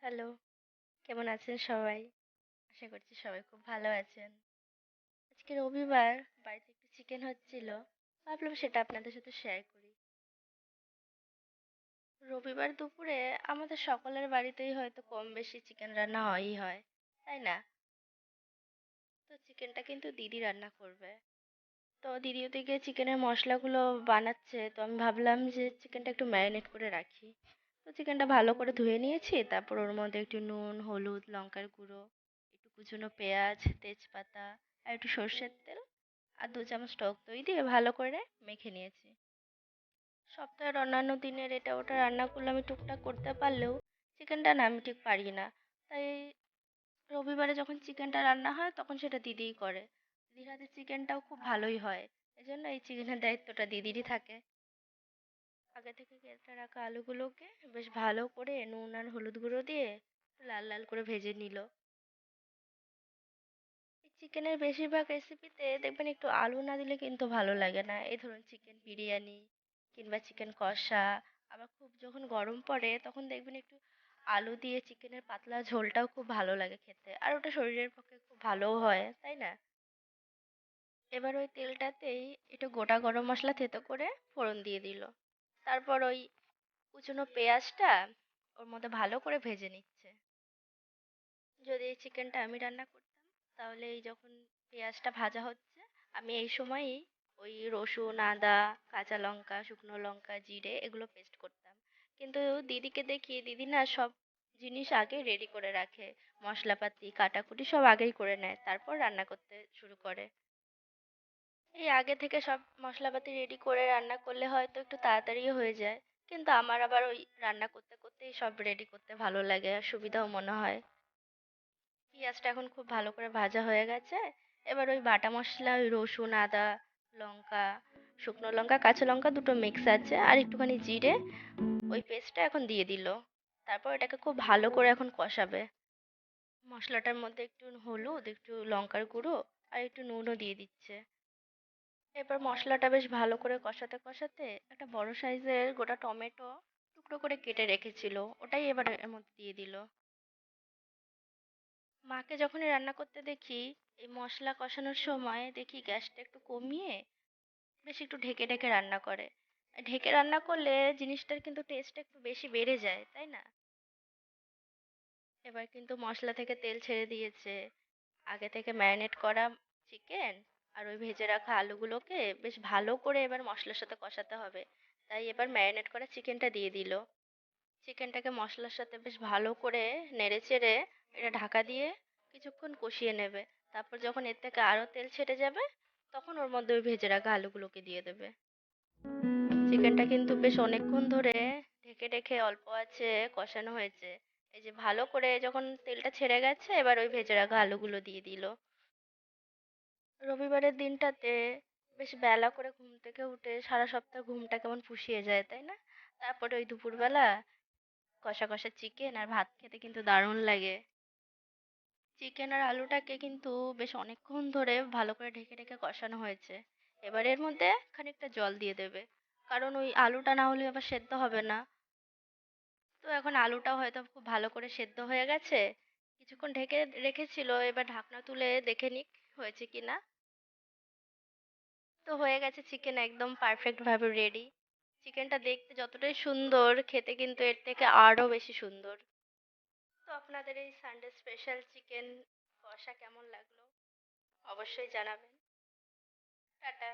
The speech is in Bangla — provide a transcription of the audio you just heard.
হ্যালো, কেমন আছেন সবাই? আশা করছি সবাই খুব ভালো আছেন। আজকে রবিবার, বাড়িতে একটু চিকেন হচ্ছিল। ভাবলাম সেটা আপনাদের সাথে শেয়ার করি। রবিবার দুপুরে আমাদের সকলের বাড়িতেই হয়তো কম বেশি চিকেন রান্না হয়ই হয়, তাই না? তো চিকেনটা কিন্তু দিদি রান্না করবে। তো দিদি ওদিকে চিকেনের মশলাগুলো বানাচ্ছে, তো আমি ভাবলাম যে চিকেনটা একটু ম্যারিনেট করে রাখি। তো চিকেনটা ভালো করে ধুয়ে নিয়েছি, তারপর ওর মধ্যে একটু নুন, হলুদ, লঙ্কার গুঁড়ো, একটু কুচনো পেঁয়াজ, তেজপাতা আর একটু সর্ষের তেল আর 2 চামচ টক দই দিয়ে ভালো করে মেখে নিয়েছি। সপ্তাহের অন্যান্য দিনের এটা ওটা রান্নাগুলো আমি টুকটাক করতে পারলেও চিকেনটা না আমি ঠিক পারি না। তাই রবিবারে যখন চিকেনটা রান্না হয় তখন সেটা দিদিই করে। দিদির হাতে চিকেনটাও খুব ভালোই হয়। এজন্য এই চিকেনের দায়িত্বটা দিদিরই থাকে। আগে থেকে কেটে রাখা আলুগুলোকে বেশ ভালো করে নুন আর হলুদ গুঁড়ো দিয়ে লাল লাল করে ভেজে নিল। এই চিকেনের বেশিরভাগ রেসিপিতে দেখবেন একটু আলু না দিলে কিন্তু ভালো লাগে না। এই ধরুন চিকেন বিরিয়ানি কিংবা চিকেন কষা, আবার খুব যখন গরম পড়ে তখন দেখবেন একটু আলু দিয়ে চিকেনের পাতলা ঝোলটাও খুব ভালো লাগে খেতে, আর ওটা শরীরের পক্ষে খুব ভালোও হয়, তাই না? এবার ওই তেলটাতেই একটু গোটা গরম মশলা থেতো করে ফোড়ন দিয়ে দিল। তারপর ওই কুচনো পেঁয়াজটা ওর মধ্যে ভালো করে ভেজে নিচ্ছে। যদি এই চিকেনটা আমি রান্না করতাম, তাহলে এই যখন পেঁয়াজটা ভাজা হচ্ছে, আমি এই সময়ই ওই রসুন, আদা, কাঁচা লঙ্কা, শুকনো লঙ্কা, জিরে এগুলো পেস্ট করতাম। কিন্তু দিদিকে দেখি দিদি না সব জিনিস আগে রেডি করে রাখে। মশলাপাতি কাটাকুটি সব আগেই করে নেয়, তারপর রান্না করতে শুরু করে। এই আগে থেকে সব মশলাপাতি রেডি করে রান্না করলে হয়তো একটু তাড়াতাড়িও হয়ে যায়। কিন্তু আমার আবার ওই রান্না করতে করতেই সব রেডি করতে ভালো লাগে আর সুবিধাও মনে হয়। পেঁয়াজটা এখন খুব ভালো করে ভাজা হয়ে গেছে। এবার ওই বাটা মশলা, ওই রসুন, আদা, লঙ্কা, শুকনো লঙ্কা, কাঁচা লঙ্কা দুটো মিক্স আছে আর একটুখানি জিরে, ওই পেস্টটা এখন দিয়ে দিল। তারপর এটাকে খুব ভালো করে এখন কষাবে। মশলাটার মধ্যে একটু হলুদ, একটু লঙ্কার গুঁড়ো আর একটু নুনও দিয়ে দিচ্ছে। এবার মশলাটা বেশ ভালো করে কষাতে কষাতে একটা বড় সাইজের গোটা টমেটো টুকরো করে কেটে রেখেছিল, ওটাই এবার এর মধ্যে দিয়ে দিল। মাকে যখনই রান্না করতে দেখি, এই মশলা কষানোর সময় দেখি গ্যাসটা একটু কমিয়ে বেশ একটু ঢেকে ঢেকে রান্না করে। আর ঢেকে রান্না করলে জিনিসটার কিন্তু টেস্টটা একটু বেশি বেড়ে যায়, তাই না? এবার কিন্তু মশলা থেকে তেল ছেড়ে দিয়েছে। আগে থেকে ম্যারিনেট করা চিকেন আর ওই ভেজে রাখা আলুগুলোকে বেশ ভালো করে এবার মশলার সাথে কষাতে হবে। তাই এবার ম্যারিনেট করা চিকেনটা দিয়ে দিল। চিকেনটাকে মশলার সাথে বেশ ভালো করে নেড়েচেড়ে এটা ঢাকা দিয়ে কিছুক্ষণ কষিয়ে নেবে। তারপর যখন এর থেকে আরো তেল ছেড়ে যাবে, তখন ওর মধ্যে ওই ভেজে রাখা আলুগুলোকে দিয়ে দেবে। চিকেনটা কিন্তু বেশ অনেকক্ষণ ধরে ঢেকে ঢেকে অল্প আছে কষানো হয়েছে। এই যে ভালো করে যখন তেলটা ছেড়ে গেছে, এবার ওই ভেজে রাখা আলুগুলো দিয়ে দিল। রবিবারের দিনটাতে বেশ বেলা করে ঘুম থেকে উঠে সারা সপ্তাহ ঘুমটা কেমন পুষিয়ে যায়, তাই না? তারপরে ওই দুপুরবেলা কষা কষা চিকেন আর ভাত খেতে কিন্তু দারুণ লাগে। চিকেন আর আলুটাকে কিন্তু বেশ অনেকক্ষণ ধরে ভালো করে ঢেকে ঢেকে কষানো হয়েছে। এবার এর মধ্যে খানিকটা জল দিয়ে দেবে, কারণ ওই আলুটা না হলে আবার সেদ্ধ হবে না। তো এখন আলুটাও হয়তো খুব ভালো করে সেদ্ধ হয়ে গেছে। কিছুক্ষণ ঢেকে রেখেছিল, এবার ঢাকনা তুলে দেখে নিক হয়েছে কিনা। তো হয়ে গেছে, চিকেন একদম পারফেক্ট ভাবে রেডি। চিকেনটা দেখতে যতটাই সুন্দর, খেতে কিন্তু এর থেকে আরো বেশি সুন্দর। তো আপনাদের এই সানডে স্পেশাল চিকেন কষা কেমন লাগলো অবশ্যই জানাবেন। টাটা।